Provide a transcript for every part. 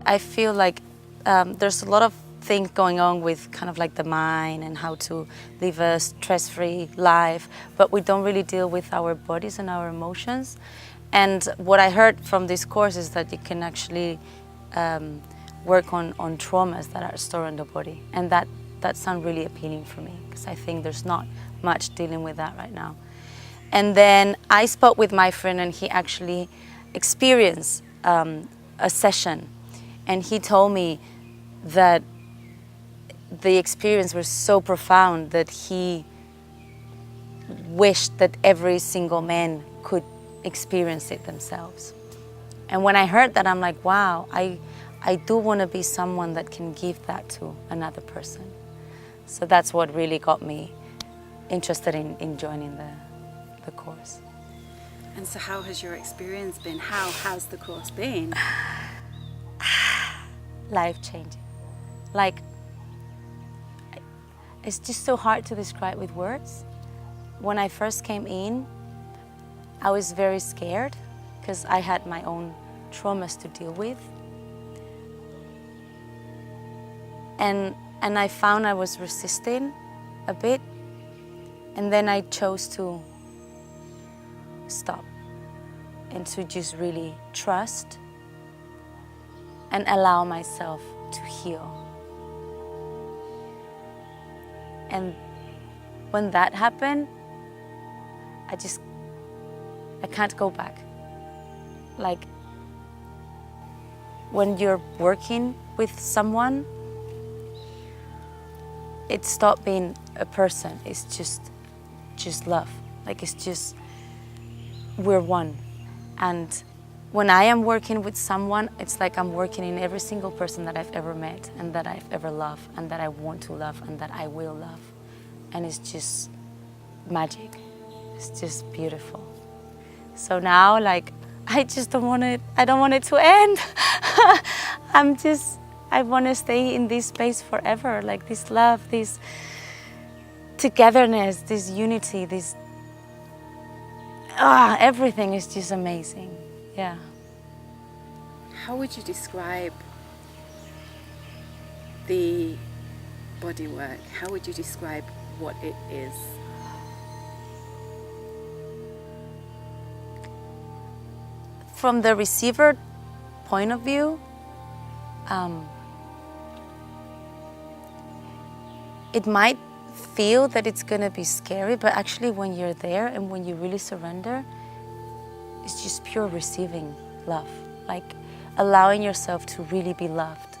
I feel like there's a lot of things going on with kind of like the mind and how to live a stress-free life, but we don't really deal with our bodies and our emotions. And what I heard from this course is that you can actually work on traumas that are stored in the body, and that sounds really appealing for me, because I think there's not much dealing with that right now. And then I spoke with my friend, and he actually experienced a session, and he told me that the experience was so profound that he wished that every single man could experience it themselves. And when I heard that, I'm like, wow, I do want to be someone that can give that to another person. So that's what really got me interested in joining the course. And so how has your experience been? How has the course been? Life-changing. Like, it's just so hard to describe with words. When I first came in, I was very scared because I had my own traumas to deal with. And I found I was resisting a bit, and then I chose to stop and to just really trust and allow myself to heal. And when that happened, I can't go back. Like, when you're working with someone, it stopped being a person. It's just love. Like, it's just, we're one. And when I am working with someone, it's like I'm working in every single person that I've ever met and that I've ever loved and that I want to love and that I will love. And it's just magic. It's just beautiful. So now, like, I don't want it to end. I want to stay in this space forever. Like, this love, this togetherness, this unity, this, everything is just amazing. Yeah. How would you describe the bodywork? How would you describe what it is? From the receiver point of view, it might feel that it's going to be scary, but actually when you're there and when you really surrender, it's just pure receiving love, like allowing yourself to really be loved,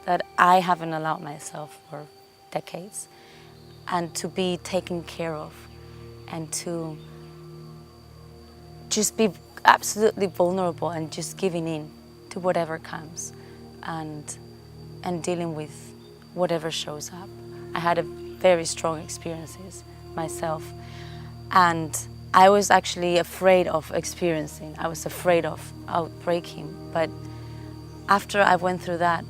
that I haven't allowed myself for decades, and to be taken care of, and to just be absolutely vulnerable and just giving in to whatever comes, and dealing with whatever shows up. I had a very strong experiences myself, and I was actually afraid of experiencing. I was afraid of outbreaking, but after I went through that,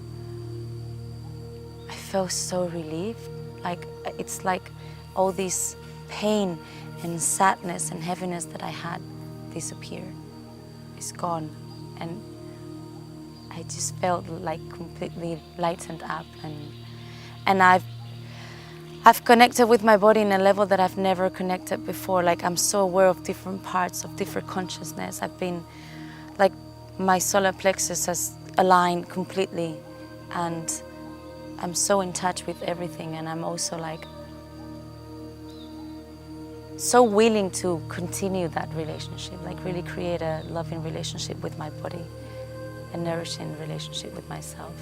I felt so relieved. Like, it's like all this pain and sadness and heaviness that I had disappeared. It's gone, and I just felt like completely lightened up, and I've connected with my body in a level that I've never connected before. Like, I'm so aware of different parts of different consciousness. I've been, like, my solar plexus has aligned completely, and I'm so in touch with everything, and I'm also like so willing to continue that relationship, like really create a loving relationship with my body, a nourishing relationship with myself.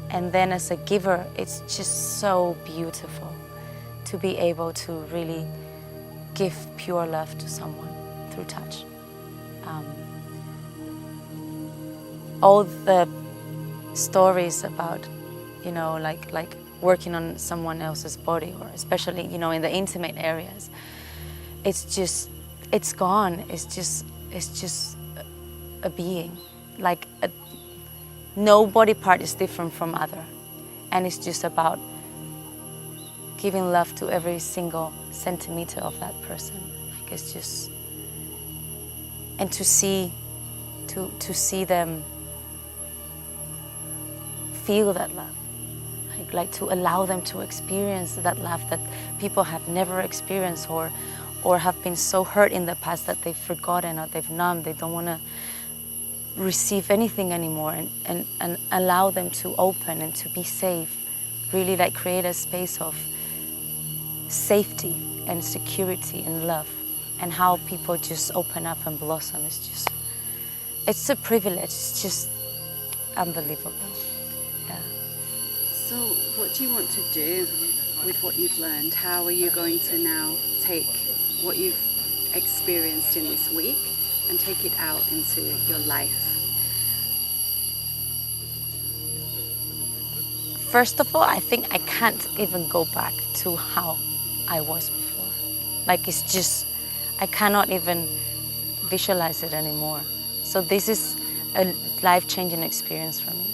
And then as a giver, it's just so beautiful to be able to really give pure love to someone through touch. All the stories about, you know, like working on someone else's body, or especially, you know, in the intimate areas, it's gone. It's just a being, like no body part is different from other, and it's just about giving love to every single centimeter of that person. Like, it's just, and to see them feel that love, like to allow them to experience that love that people have never experienced, or have been so hurt in the past that they've forgotten or they've numbed, they don't want to receive anything anymore, and allow them to open and to be safe, really like create a space of safety and security and love, and how people just open up and blossom. It's a privilege. It's just unbelievable. Yeah. So what do you want to do with what you've learned? How are you going to now take what you've experienced in this week and take it out into your life? First of all, I think I can't even go back to how I was before. Like, it's just, I cannot even visualize it anymore. So this is a life-changing experience for me.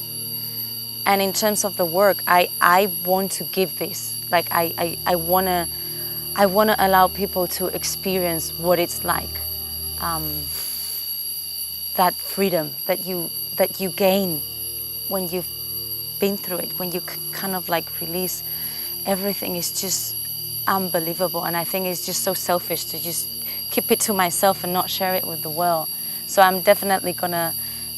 And in terms of the work, I want to give this. Like, I wanna allow people to experience what it's like. That freedom that you gain when you've been through it, when you kind of like release everything, is just unbelievable. And I think it's just so selfish to just keep it to myself and not share it with the world. So I'm definitely gonna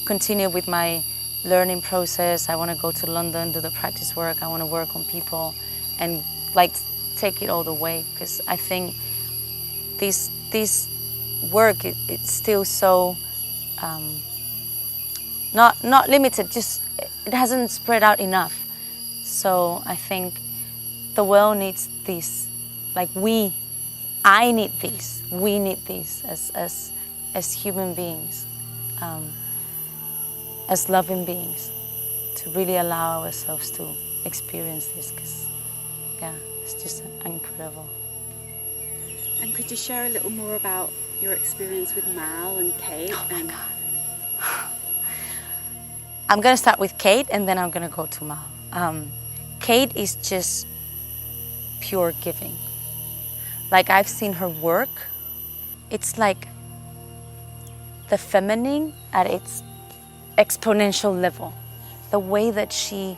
continue with my learning process. I want to go to London, do the practice work. I want to work on people and like take it all the way, because I think this work, it's still so not limited, just it hasn't spread out enough. So I think the world needs this. Like I need this. We need this as human beings, as loving beings, to really allow ourselves to experience this, because yeah, it's just incredible. And could you share a little more about your experience with Mal and Kate? Oh my God. I'm gonna start with Kate and then I'm gonna go to Mal. Kate is just pure giving. Like, I've seen her work. It's like the feminine at its exponential level. The way that she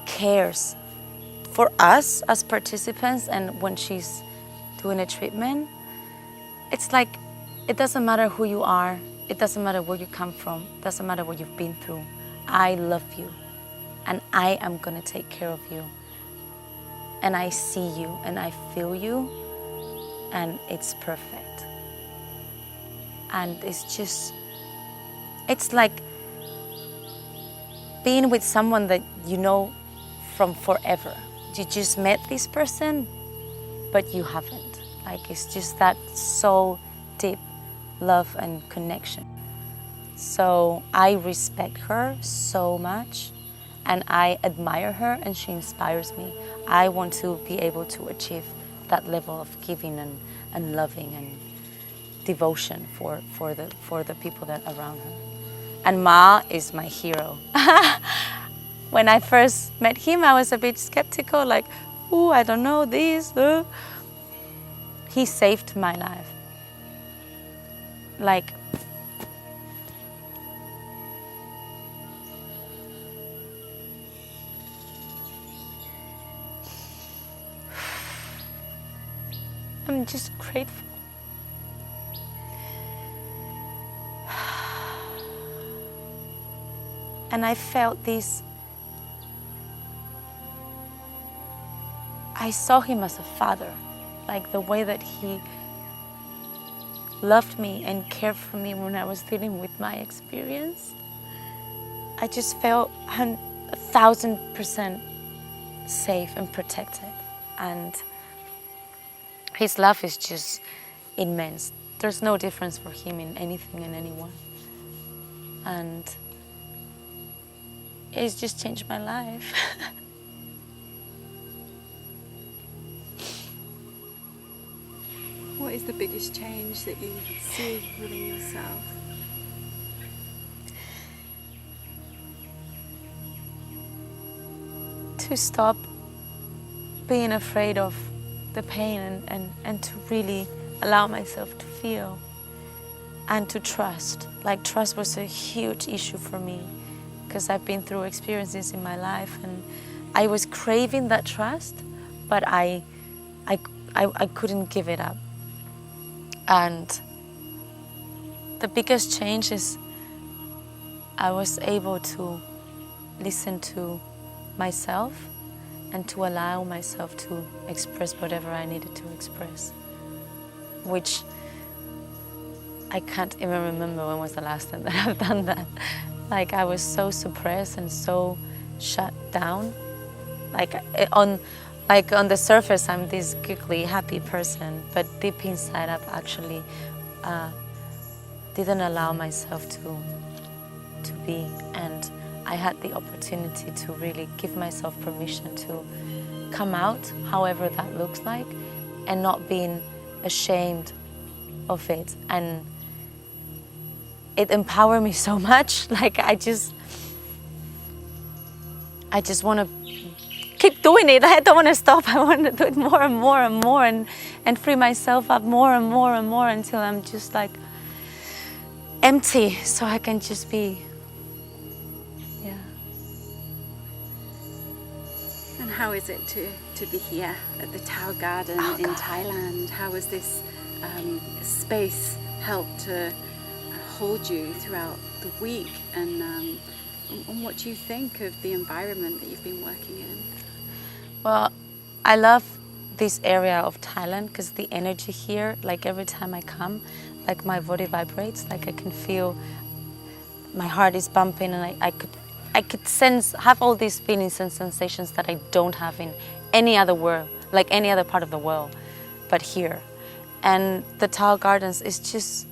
cares for us as participants, and when she's doing a treatment, it's like, it doesn't matter who you are, it doesn't matter where you come from, it doesn't matter what you've been through. I love you, and I am gonna take care of you. And I see you, and I feel you, and it's perfect. And it's just, it's like being with someone that you know from forever. You just met this person, but you haven't. Like, it's just that so deep love and connection. So I respect her so much, and I admire her, and she inspires me. I want to be able to achieve that level of giving and loving and devotion for the people that are around her. And Ma is my hero. When I first met him, I was a bit skeptical, like, ooh, I don't know this. He saved my life. Like, I'm just grateful. And I felt this, I saw him as a father, like the way that he loved me and cared for me when I was dealing with my experience. I just felt 1,000% safe and protected. And his love is just immense. There's no difference for him in anything and anyone. And it's just changed my life. What is the biggest change that you see within yourself? To stop being afraid of the pain and to really allow myself to feel and to trust. Like, trust was a huge issue for me. because I've been through experiences in my life, and I was craving that trust, but I couldn't give it up. And the biggest change is I was able to listen to myself and to allow myself to express whatever I needed to express, which I can't even remember when was the last time that I've done that. Like, I was so suppressed and so shut down. Like on the surface, I'm this giggly, happy person, but deep inside, I've actually didn't allow myself to be. And I had the opportunity to really give myself permission to come out, however that looks like, and not being ashamed of it. And it empowered me so much. Like, I just want to keep doing it. I don't want to stop. I want to do it more and more and more, and free myself up more and more and more until I'm just like empty, so I can just be. Yeah. And how is it to be here at the Tao Garden in Thailand? How has this space helped to hold you throughout the week, and what do you think of the environment that you've been working in? Well, I love this area of Thailand because the energy here, like every time I come, like my body vibrates, like I can feel my heart is bumping, and I could have all these feelings and sensations that I don't have in any other world, like any other part of the world, but here. And the Tao Gardens is just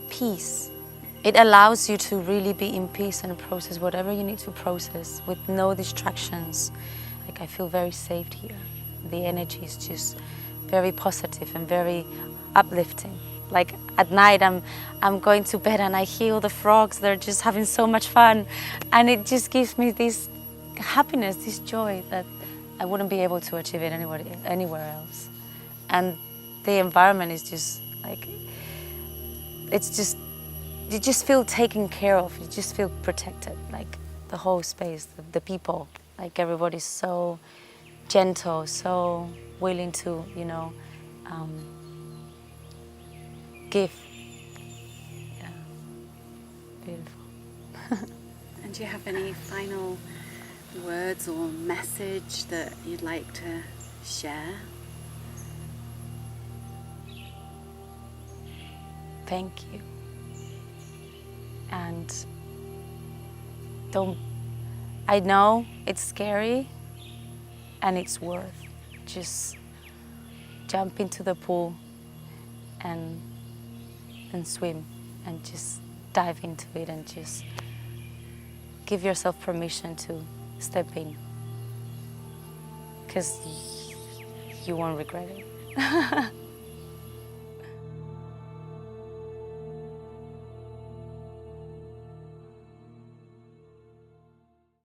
peace. It allows you to really be in peace and process whatever you need to process with no distractions. Like, I feel very safe here. The energy is just very positive and very uplifting. Like, at night I'm going to bed and I hear the frogs. They're just having so much fun, and it just gives me this happiness, this joy that I wouldn't be able to achieve it anywhere else. And the environment is just like, you just feel taken care of. You just feel protected. Like, the whole space, the people, like everybody's so gentle, so willing to, give. Yeah, beautiful. And do you have any final words or message that you'd like to share? Thank you. And I know it's scary, and it's worth just jump into the pool and swim and just dive into it, and just give yourself permission to step in, because you won't regret it.